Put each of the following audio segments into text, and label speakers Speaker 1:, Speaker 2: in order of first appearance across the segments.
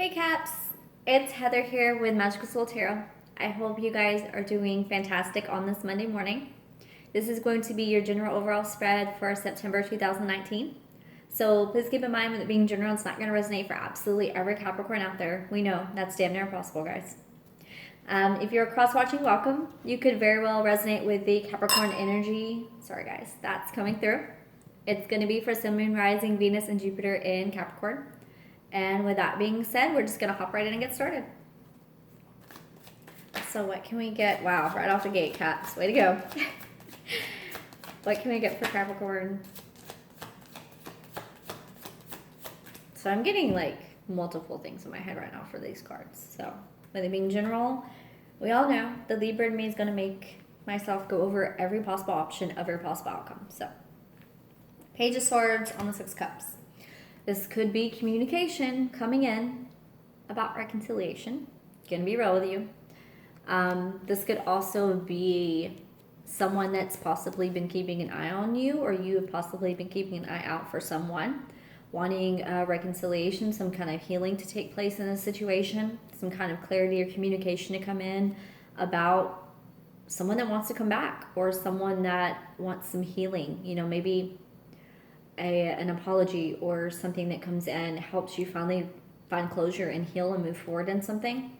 Speaker 1: Hey Caps, it's Heather here with Magical Soul Tarot. I hope you guys are doing fantastic on this Monday morning. This is going to be your general overall spread for September 2019. So please keep in mind that being general, it's not going to resonate for absolutely every Capricorn out there. We know that's damn near impossible, guys. If you're cross-watching, welcome. You could very well resonate with the Capricorn energy. Sorry guys, that's coming through. It's going to be for Sun, Moon, Rising, Venus, and Jupiter in Capricorn. And with that being said, we're just going to hop right in and get started. So what can we get? Wow, right off the gate, Caps. Way to go. What can we get for Capricorn? So I'm getting like multiple things in my head right now for these cards. So with it being general, we all know the Libra in me is going to make myself go over every possible option of every possible outcome. So Page of Swords on the Six of Cups. This could be communication coming in about reconciliation. Gonna be real with you. This could also be someone that's possibly been keeping an eye on you, or you have possibly been keeping an eye out for someone, wanting reconciliation, some kind of healing to take place in a situation, some kind of clarity or communication to come in about someone that wants to come back, or someone that wants some healing. You know, maybe an apology or something that comes in helps you finally find closure and heal and move forward in something.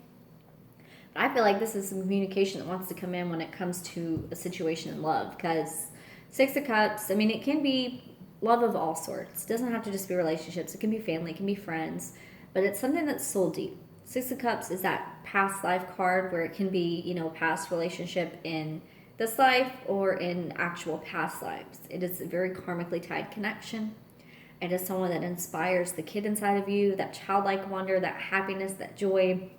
Speaker 1: But I feel like this is some communication that wants to come in when it comes to a situation in love, because Six of Cups, I mean, it can be love of all sorts. It doesn't have to just be relationships. It can be family, it can be friends, but it's something that's soul deep. Six of Cups is that past life card where it can be, you know, past relationship in this life or in actual past lives. It is a very karmically tied connection. It is someone that inspires the kid inside of you, that childlike wonder, that happiness, that joy.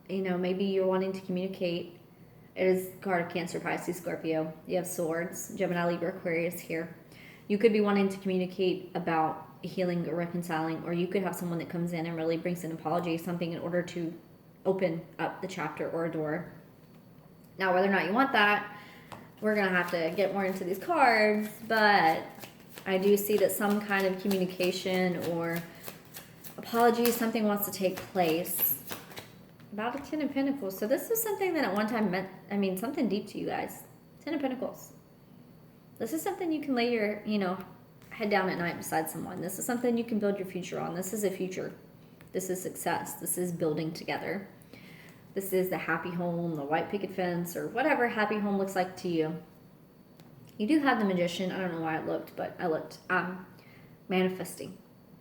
Speaker 1: You know, maybe you're wanting to communicate. It is card of Cancer, Pisces, Scorpio. You have Swords, Gemini, Libra, Aquarius here. You could be wanting to communicate about healing or reconciling, or you could have someone that comes in and really brings an apology, something in order to open up the chapter or a door. Now, whether or not you want that, we're going to have to get more into these cards, but I do see that some kind of communication or apology, something wants to take place. About a Ten of Pentacles. So this is something that at one time meant, I mean, something deep to you guys. Ten of Pentacles. This is something you can lay your, you know, head down at night beside someone. This is something you can build your future on. This is a future. This is success. This is building together. This is the happy home, the white picket fence, or whatever happy home looks like to you. You do have the Magician. I don't know why I looked, but I looked. Manifesting.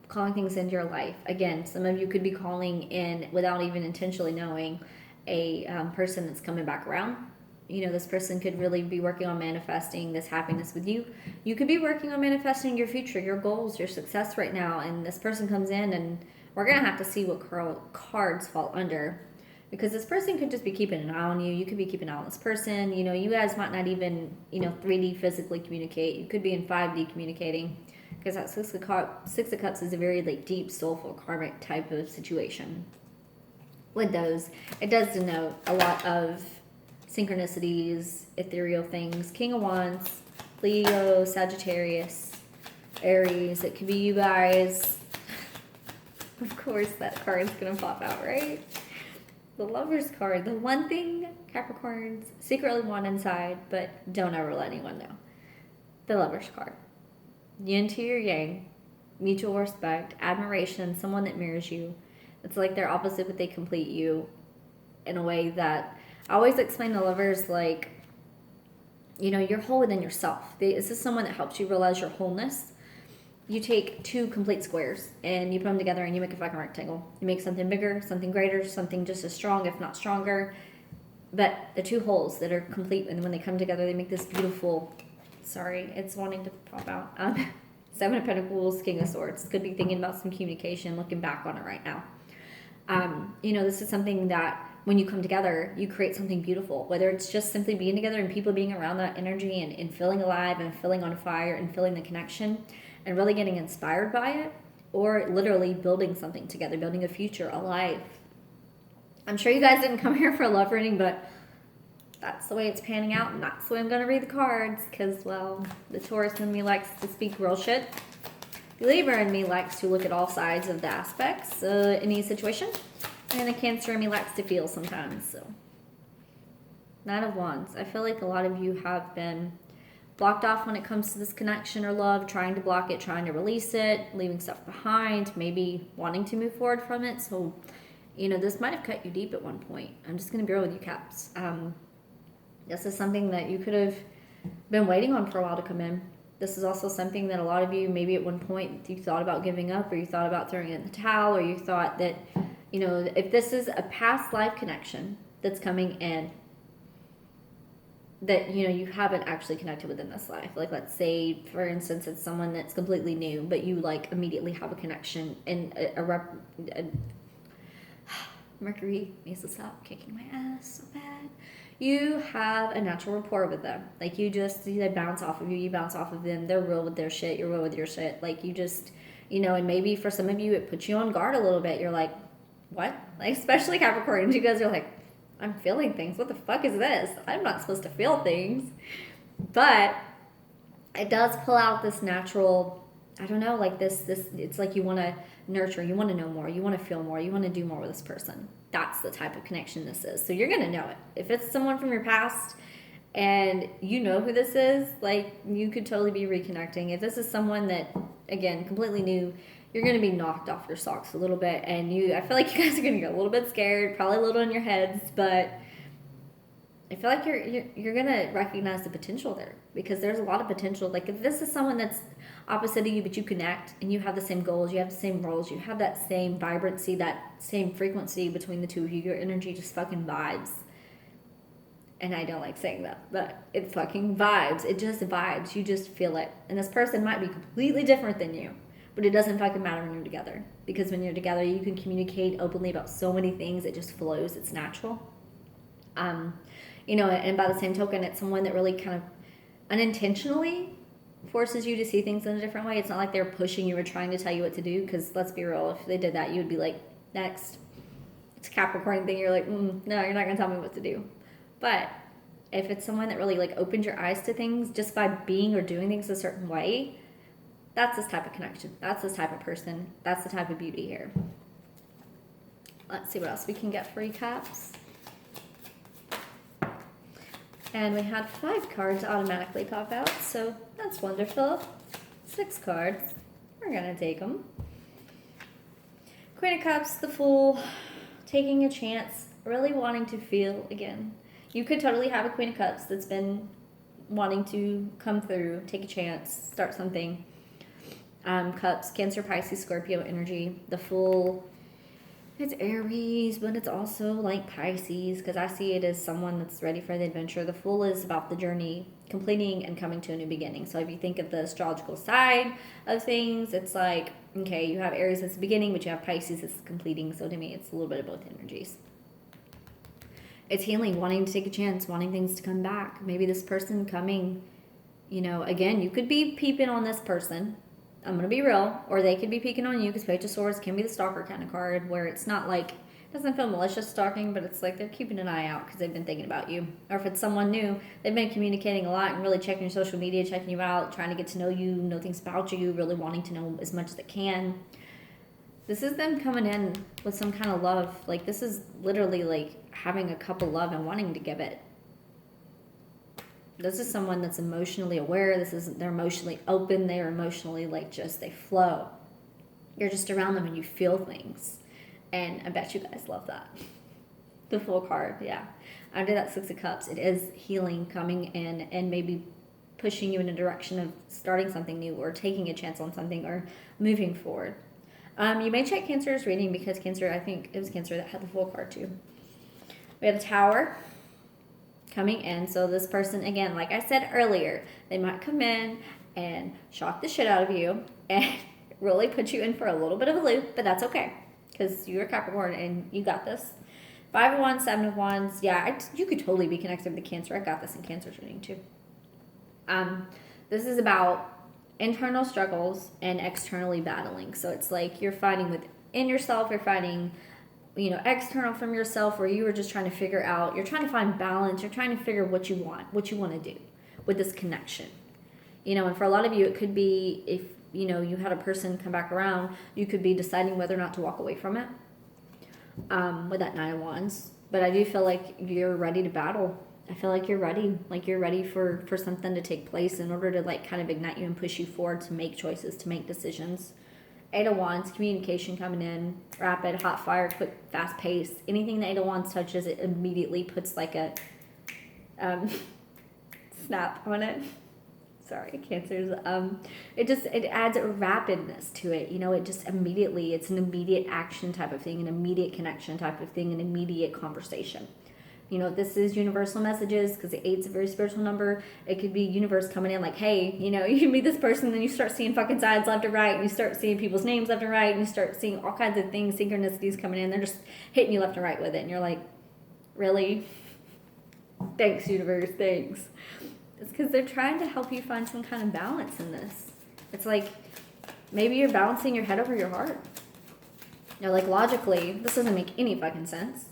Speaker 1: Calling things into your life. Again, some of you could be calling in without even intentionally knowing a person that's coming back around. You know, this person could really be working on manifesting this happiness with you. You could be working on manifesting your future, your goals, your success right now, and this person comes in, and we're going to have to see what cards fall under. Because this person could just be keeping an eye on you. You could be keeping an eye on this person. You know, you guys might not even, you know, 3D physically communicate. You could be in 5D communicating. Because that Six of Cups is a very like deep, soulful, karmic type of situation. With those, it does denote a lot of synchronicities, ethereal things. King of Wands, Leo, Sagittarius, Aries. It could be you guys. Of course, that card's going to pop out, right? The Lover's card, the one thing Capricorns secretly want inside, but don't ever let anyone know. The Lover's card. Yin to your yang, mutual respect, admiration, someone that mirrors you. It's like they're opposite, but they complete you in a way that I always explain to lovers, like, you know, you're whole within yourself. This is someone that helps you realize your wholeness. You take two complete squares and you put them together and you make a fucking rectangle. You make something bigger, something greater, something just as strong, if not stronger. But the two holes that are complete, and when they come together, they make this beautiful, sorry, it's wanting to pop out. Seven of Pentacles, King of Swords. Could be thinking about some communication, looking back on it right now. You know, this is something that when you come together, you create something beautiful. Whether it's just simply being together and people being around that energy and feeling alive and feeling on fire and feeling the connection and really getting inspired by it, or literally building something together, building a future, a life. I'm sure you guys didn't come here for a love reading, but that's the way it's panning out, and that's the way I'm going to read the cards, because, well, the Taurus in me likes to speak real shit. The Libra in me likes to look at all sides of the aspects in any situation. And the Cancer in me likes to feel sometimes. So, Nine of Wands. I feel like a lot of you have been blocked off when it comes to this connection or love, trying to block it, trying to release it, leaving stuff behind, maybe wanting to move forward from it. So, this might have cut you deep at one point. I'm just going to be real with you, Caps. This is something that you could have been waiting on for a while to come in. This is also something that a lot of you, maybe at one point, you thought about giving up, or you thought about throwing it in the towel, or you thought that, if this is a past life connection that's coming in, that, you haven't actually connected with in this life. Like, let's say, for instance, it's someone that's completely new, but you, immediately have a connection in Mercury needs to stop kicking my ass so bad. You have a natural rapport with them. They bounce off of you. You bounce off of them. They're real with their shit. You're real with your shit. And maybe for some of you, it puts you on guard a little bit. You're like, what? Especially Capricorn. You guys are like, I'm feeling things. What the fuck is this? I'm not supposed to feel things. But it does pull out this natural, I don't know, this, it's like you want to nurture, you want to know more, you want to feel more, you want to do more with this person. That's the type of connection this is. So you're going to know it. If it's someone from your past and you know who this is, you could totally be reconnecting. If this is someone that, again, completely new, you're going to be knocked off your socks a little bit. And I feel like you guys are going to get a little bit scared, probably a little in your heads, but I feel like you're going to recognize the potential there, because there's a lot of potential. If this is someone that's opposite of you, but you connect and you have the same goals, you have the same roles, you have that same vibrancy, that same frequency between the two of you, your energy just fucking vibes. And I don't like saying that, but it fucking vibes. It just vibes. You just feel it. And this person might be completely different than you, but it doesn't fucking matter when you're together. Because when you're together, you can communicate openly about so many things. It just flows. It's natural. And by the same token, it's someone that really kind of unintentionally forces you to see things in a different way. It's not like they're pushing you or trying to tell you what to do, because let's be real, if they did that, you would be like, next. It's a Capricorn thing. You're like, no, you're not going to tell me what to do. But if it's someone that really opened your eyes to things just by being or doing things a certain way, that's this type of connection. That's this type of person. That's the type of beauty here. Let's see what else we can get for you, Caps. And we had 5 cards automatically pop out, so that's wonderful. 6 cards. We're going to take them. Queen of Cups, the Fool, taking a chance, really wanting to feel again. You could totally have a Queen of Cups that's been wanting to come through, take a chance, start something. Cups, Cancer, Pisces, Scorpio energy. The Fool, it's Aries, but it's also Pisces, because I see it as someone that's ready for the adventure. The Fool is about the journey, completing and coming to a new beginning. So if you think of the astrological side of things, it's okay, you have Aries as the beginning, but you have Pisces as completing. So to me, it's a little bit of both energies. It's healing, wanting to take a chance, wanting things to come back. Maybe this person coming, again, you could be peeping on this person. I'm going to be real. Or they could be peeking on you, because Page of Swords can be the stalker kind of card, where it's not it doesn't feel malicious stalking, but it's they're keeping an eye out because they've been thinking about you. Or if it's someone new, they've been communicating a lot and really checking your social media, checking you out, trying to get to know you, know things about you, really wanting to know as much as they can. This is them coming in with some kind of love. This is literally having a cup of love and wanting to give it. This is someone that's emotionally aware. They're emotionally open. They're emotionally they flow. You're just around them and you feel things. And I bet you guys love that. The Fool card, yeah. Under that 6 of Cups, it is healing, coming in and maybe pushing you in a direction of starting something new or taking a chance on something or moving forward. You may check Cancer's reading, because Cancer, I think it was Cancer that had the Fool card too. We have the Tower coming in. So this person, again, like I said earlier, they might come in and shock the shit out of you and really put you in for a little bit of a loop, but that's okay, because you're a Capricorn and you got this. 5 of Wands, 7 of Wands. Yeah, you could totally be connected with the Cancer. I got this in Cancer's reading too. This is about internal struggles and externally battling. So it's you're fighting within yourself, you're fighting external from yourself, where you are just trying to figure out, you're trying to find balance, you're trying to figure what you want to do with this connection. And for a lot of you, it could be, if you know, you had a person come back around, you could be deciding whether or not to walk away from it with that Nine of Wands. But I do feel like you're ready to battle. I feel like you're ready. Like you're ready for something to take place in order to like kind of ignite you and push you forward to make choices, to make decisions. Eight of Wands, communication coming in, rapid, hot fire, quick, fast pace. Anything the Eight of Wands touches, it immediately puts like a snap on it. Sorry, Cancers. It adds a rapidness to it. You know, it just immediately, it's an immediate action type of thing, an immediate connection type of thing, an immediate conversation. You know, this is universal messages because the 8's a very spiritual number. It could be universe coming in like, hey, you know, you can meet this person, then you start seeing fucking signs left and right, and you start seeing people's names left and right, and you start seeing all kinds of things, synchronicities coming in. They're just hitting you left and right with it, and you're like, really? Thanks, universe, thanks. It's because they're trying to help you find some kind of balance in this. It's like maybe you're balancing your head over your heart. You're like, logically, this doesn't make any fucking sense.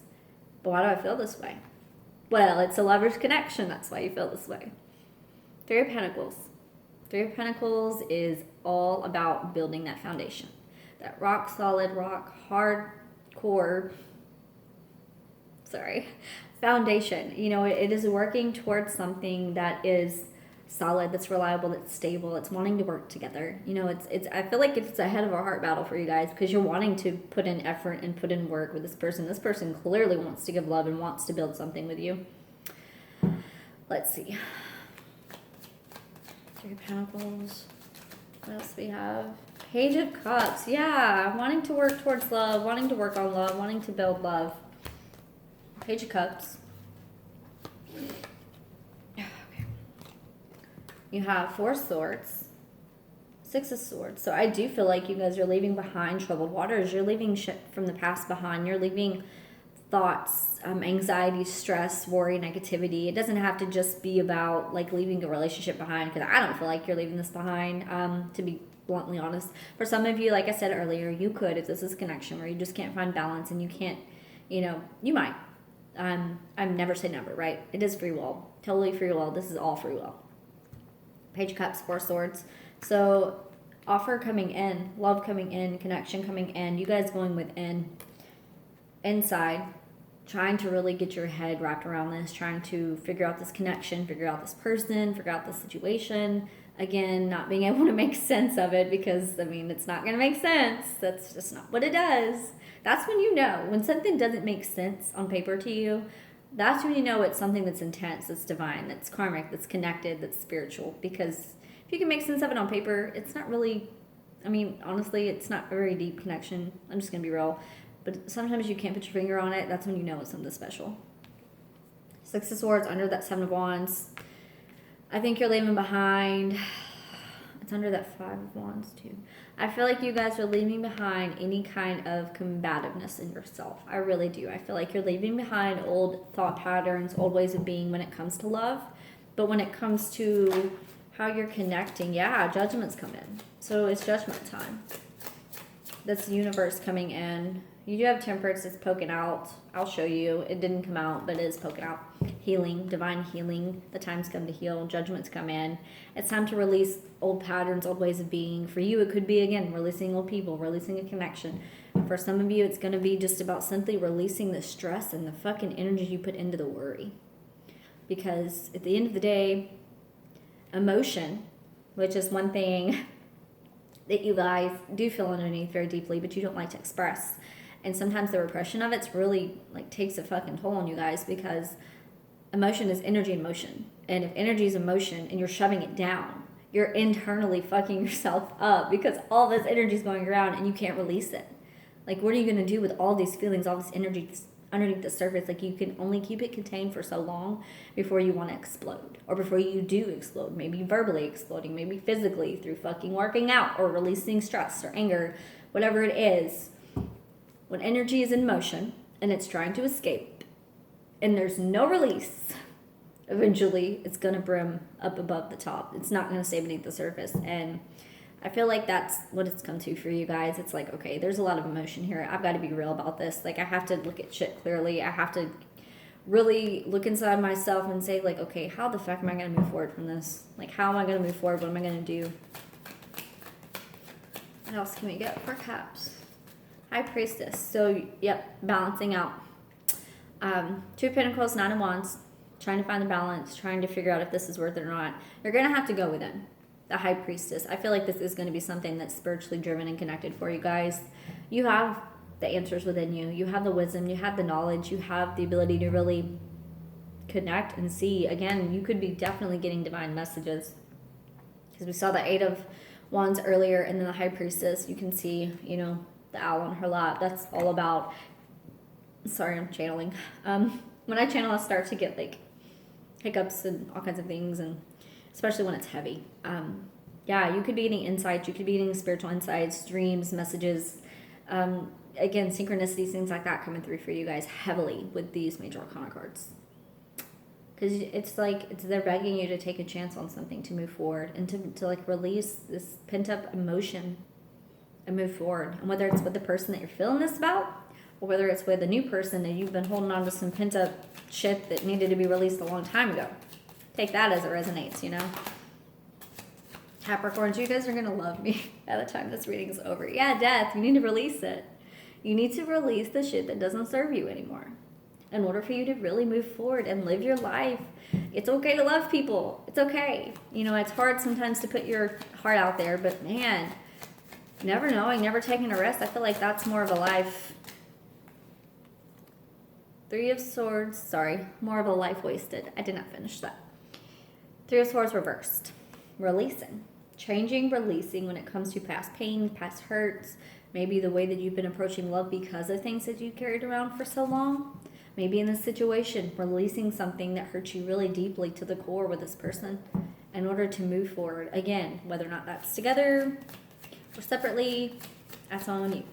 Speaker 1: But why do I feel this way? Well, it's a lover's connection. That's why you feel this way. Three of Pentacles. Three of Pentacles is all about building that foundation. That rock solid, rock hardcore, foundation. You know, it is working towards something that is solid, that's reliable, that's stable, it's wanting to work together. You know, it's I feel like it's a head of a heart battle for you guys because you're wanting to put in effort and put in work with this person. This person clearly wants to give love and wants to build something with you. Let's see. Three of Pentacles. What else do we have? Page of Cups. Yeah, wanting to work towards love, wanting to work on love, wanting to build love. Page of Cups. You have Four of Swords, Six of Swords. So I do feel like you guys are leaving behind troubled waters. You're leaving shit from the past behind. You're leaving thoughts, anxiety, stress, worry, negativity. It doesn't have to just be about like leaving a relationship behind, because I don't feel like you're leaving this behind, to be bluntly honest. For some of you, like I said earlier, you could, if this is connection where you just can't find balance and you can't, you know, you might. I'm never say never, right? It is free will. Totally free will. This is all free will. Page of Cups, Four Swords. So offer coming in, love coming in, connection coming in, you guys going within, inside, trying to really get your head wrapped around this, trying to figure out this connection, figure out this person, figure out this situation. Again, not being able to make sense of it because, I mean, it's not going to make sense. That's just not what it does. That's when you know. When something doesn't make sense on paper to you, that's when you know it's something that's intense, that's divine, that's karmic, that's connected, that's spiritual. Because if you can make sense of it on paper, it's not really, I mean, honestly, it's not a very deep connection. I'm just going to be real. But sometimes you can't put your finger on it. That's when you know it's something special. Six of Swords under that Seven of Wands. I think you're leaving behind. It's under that Five of Wands too. I feel like you guys are leaving behind any kind of combativeness in yourself. I really do. I feel like you're leaving behind old thought patterns, old ways of being when it comes to love. But when it comes to how you're connecting, yeah, judgments come in. So it's judgment time. That's the universe coming in. You do have Temperance that's poking out. I'll show you. It didn't come out, but it is poking out. Healing, divine healing. The time's come to heal. Judgments come in. It's time to release old patterns, old ways of being. For you, it could be, again, releasing old people, releasing a connection. For some of you, it's going to be just about simply releasing the stress and the fucking energy you put into the worry. Because at the end of the day, emotion, which is one thing that you guys do feel underneath very deeply, but you don't like to express. And sometimes the repression of it's really like takes a fucking toll on you guys, because emotion is energy in motion. And if energy is in motion and you're shoving it down, you're internally fucking yourself up because all this energy is going around and you can't release it. Like, what are you going to do with all these feelings, all this energy underneath the surface? Like, you can only keep it contained for so long before you want to explode, or before you do explode. Maybe verbally exploding, maybe physically through fucking working out or releasing stress or anger, whatever it is. When energy is in motion and it's trying to escape and there's no release, eventually it's going to brim up above the top. It's not going to stay beneath the surface. And I feel like that's what it's come to for you guys. It's like, okay, there's a lot of emotion here. I've got to be real about this. Like, I have to look at shit clearly. I have to really look inside myself and say, like, okay, how the fuck am I going to move forward from this? Like, how am I going to move forward? What am I going to do? What else can we get for Caps? High Priestess. So, yep, balancing out. Two of Pentacles, Nine of Wands. Trying to find the balance, trying to figure out if this is worth it or not. You're going to have to go within. The High Priestess. I feel like this is going to be something that's spiritually driven and connected for you guys. You have the answers within you. You have the wisdom. You have the knowledge. You have the ability to really connect and see. Again, you could be definitely getting divine messages. Because we saw the Eight of Wands earlier, and then the High Priestess. You can see, you know, the owl on her lap. That's all about... Sorry, I'm channeling. When I channel, I start to get, like, hiccups and all kinds of things, and especially when it's heavy. Yeah, you could be getting insights. You could be getting spiritual insights, dreams, messages. Again, synchronicities, things like that coming through for you guys heavily with these major arcana cards. Because it's like they're begging you to take a chance on something, to move forward, and to like release this pent-up emotion and move forward. And whether it's with the person that you're feeling this about, or whether it's with a new person and you've been holding on to some pent-up shit that needed to be released a long time ago. Take that as it resonates, you know? Capricorns, you guys are going to love me by the time this reading is over. Yeah, death, you need to release it. You need to release the shit that doesn't serve you anymore in order for you to really move forward and live your life. It's okay to love people. It's okay. You know, it's hard sometimes to put your heart out there, but man, never knowing, never taking a risk, I feel like that's more of a life... Three of Swords, sorry, more of a life wasted. I did not finish that. Three of Swords reversed. Releasing. Changing, releasing when it comes to past pain, past hurts, maybe the way that you've been approaching love because of things that you carried around for so long. Maybe in this situation, releasing something that hurt you really deeply to the core with this person in order to move forward. Again, whether or not that's together or separately, that's on you.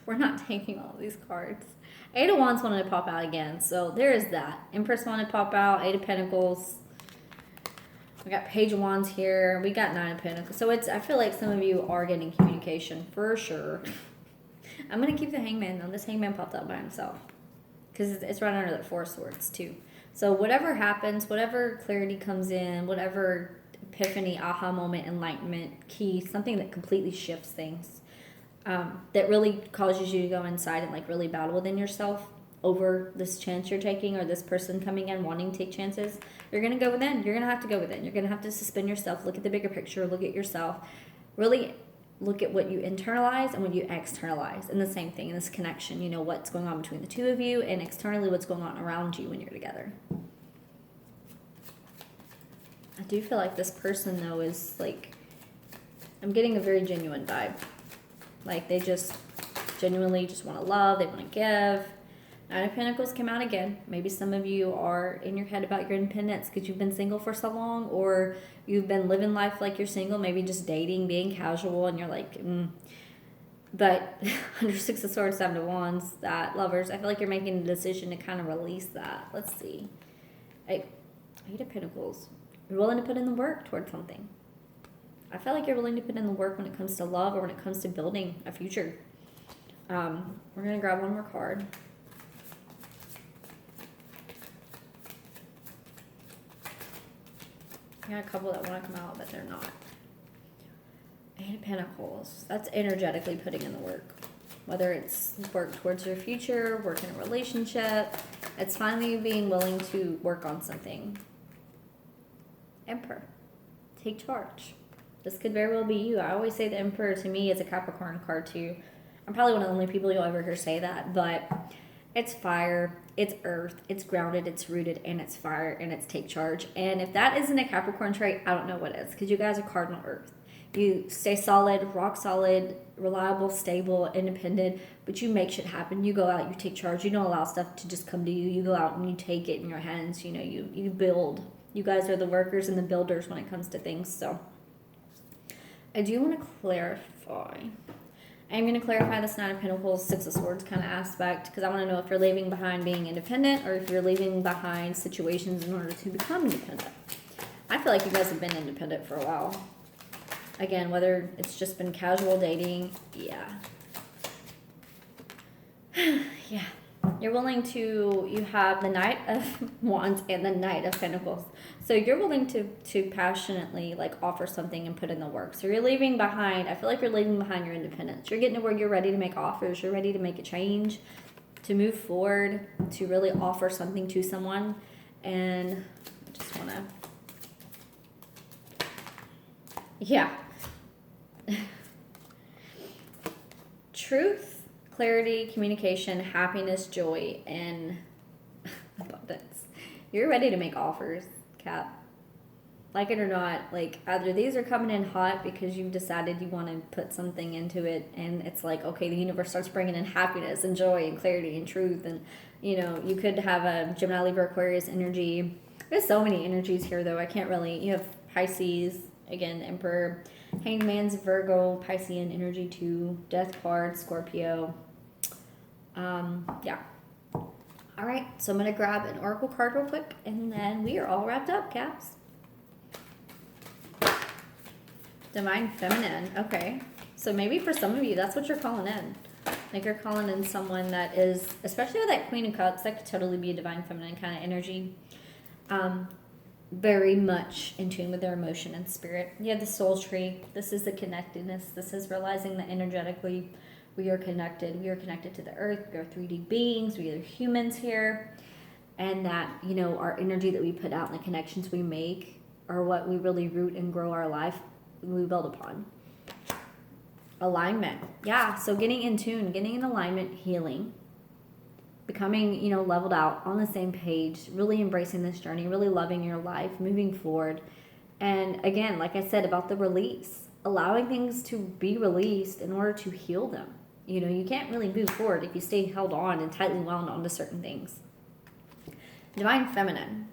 Speaker 1: We're not taking all of these cards. Eight of Wands wanted to pop out again, so there is that. Empress wanted to pop out. Eight of Pentacles. We got Page of Wands here. We got Nine of Pentacles. So I feel like some of you are getting communication for sure. I'm going to keep the Hangman though. This Hangman popped up by himself because it's right under the Four of Swords too. So whatever happens, whatever clarity comes in, whatever epiphany, aha moment, enlightenment, key, something that completely shifts things. That really causes you to go inside and like really battle within yourself over this chance you're taking or this person coming in wanting to take chances. You're going to go within. You're going to have to go within. You're going to have to suspend yourself, look at the bigger picture, look at yourself, really look at what you internalize and what you externalize. And the same thing in this connection, you know, what's going on between the two of you and externally what's going on around you when you're together. I do feel like this person though is like, I'm getting a very genuine vibe. Like they just genuinely just want to love. They want to give. Nine of Pentacles came out again. Maybe some of you are in your head about your independence because you've been single for so long, or you've been living life like you're single, maybe just dating, being casual, and you're like, But under Six of Swords, Seven of Wands, that lovers, I feel like you're making a decision to kind of release that. Let's see. Eight of Pentacles. You're willing to put in the work towards something. I feel like you're willing to put in the work when it comes to love or when it comes to building a future. We're going to grab one more card. I got a couple that want to come out, but they're not. Eight of Pentacles. That's energetically putting in the work. Whether it's work towards your future, work in a relationship, it's finally being willing to work on something. Emperor. Take charge. This could very well be you. I always say the Emperor to me is a Capricorn card too. I'm probably one of the only people you'll ever hear say that, but it's fire, it's earth, it's grounded, it's rooted, and it's fire, and it's take charge. And if that isn't a Capricorn trait, I don't know what is, because you guys are cardinal earth. You stay solid, rock solid, reliable, stable, independent, but you make shit happen. You go out, you take charge. You don't allow stuff to just come to you. You go out and you take it in your hands. You know, you build. You guys are the workers and the builders when it comes to things, so... I do want to clarify. I'm going to clarify this Nine of Pentacles, Six of Swords kind of aspect, because I want to know if you're leaving behind being independent or if you're leaving behind situations in order to become independent. I feel like you guys have been independent for a while. Again, whether it's just been casual dating, yeah. Yeah. You're willing to, you have the Knight of Wands and the Knight of Pentacles. So you're willing to passionately like offer something and put in the work. So you're leaving behind, I feel like you're leaving behind your independence. You're getting to where you're ready to make offers, you're ready to make a change, to move forward, to really offer something to someone. And I just want to, yeah. Truth, clarity, communication, happiness, joy, and abundance. You're ready to make offers, Cap. Like it or not, like either these are coming in hot because you've decided you want to put something into it, and it's like, okay, the universe starts bringing in happiness and joy and clarity and truth, and you could have a Gemini, Libra, Aquarius energy. There's so many energies here, though. I can't really. You have Pisces again, Emperor, Hanged Man's Virgo, Piscean energy too, Death card, Scorpio. Yeah. All right, so I'm gonna grab an oracle card real quick, and then we are all wrapped up, Caps. Divine Feminine. Okay. So maybe for some of you, that's what you're calling in. Like you're calling in someone that is, especially with that Queen of Cups, that could totally be a Divine Feminine kind of energy. Very much in tune with their emotion and spirit. You have the Soul Tree. This is the connectedness. This is realizing that energetically we are connected. We are connected to the earth. We are 3D beings. We are humans here. And that, our energy that we put out and the connections we make are what we really root and grow our life we build upon. Alignment. Yeah, so getting in tune, getting in alignment, healing, becoming, leveled out, on the same page, really embracing this journey, really loving your life, moving forward. And again, like I said about the release, allowing things to be released in order to heal them. You can't really move forward if you stay held on and tightly wound onto certain things. Divine Feminine.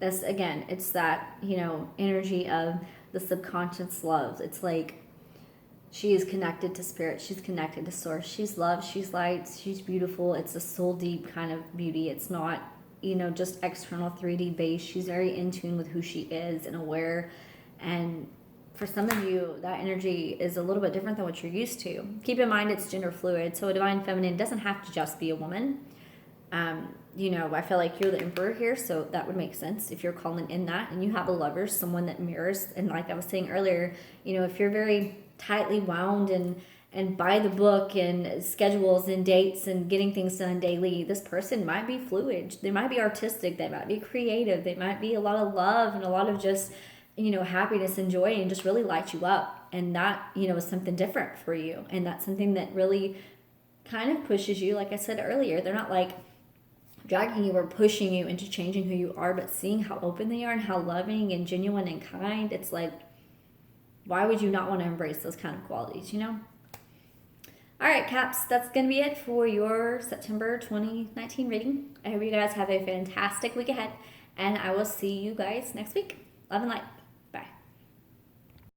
Speaker 1: This, again, it's that, energy of the subconscious loves. It's like she is connected to spirit. She's connected to source. She's love. She's light. She's beautiful. It's a soul deep kind of beauty. It's not, just external 3D base. She's very in tune with who she is and aware. And for some of you, that energy is a little bit different than what you're used to. Keep in mind it's gender fluid. So a Divine Feminine doesn't have to just be a woman. I feel like you're the Emperor here, so that would make sense if you're calling in that and you have a lover, someone that mirrors. And like I was saying earlier, if you're very tightly wound and by the book and schedules and dates and getting things done daily, this person might be fluid. They might be artistic. They might be creative. They might be a lot of love and a lot of just, happiness and joy and just really light you up. And that, is something different for you. And that's something that really kind of pushes you. Like I said earlier, they're not like dragging you or pushing you into changing who you are, but seeing how open they are and how loving and genuine and kind. It's like, why would you not want to embrace those kind of qualities, All right, Caps, that's going to be it for your September 2019 reading. I hope you guys have a fantastic week ahead, and I will see you guys next week. Love and light.